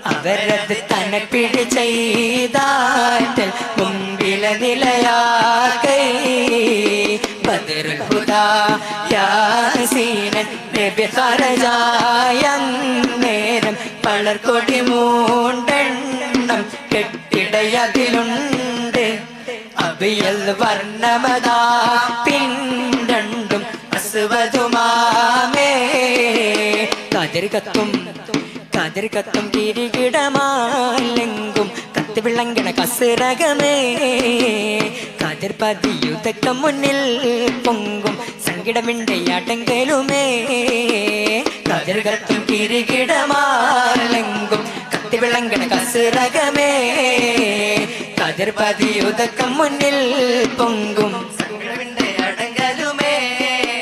അവരത് തന്നെ പിടി ചെയ്താറ്റൽ മുമ്പിലെ നിലയാകൈ ബദറുൽ ഹുദാ യാസീനൻ നബി ഖറജായ നേരം പളർകൊടി മൂണ്ടെണ്ണം കെട്ടിടയതിലുണ്ട് അബിയൽ വർണ്ണമതാ പിണ്ടണ്ടും അസ്വദുമാമേ കതിർകത്തും കിരീടമാലെങ്കും കത്തി വിളങ്ങണ കസിറകമേ കതിർപതിയുതക്കം മുന്നിൽ പൊങ്കും സങ്കിടമിണ്ടയാട്ടെങ്കലുമേ കതിർകത്തും കിരീടമാലെങ്കും കത്തി വിളങ്ങണ കസിറകമേ കതിർപതിയുതക്കം മുന്നിൽ പൊങ്കും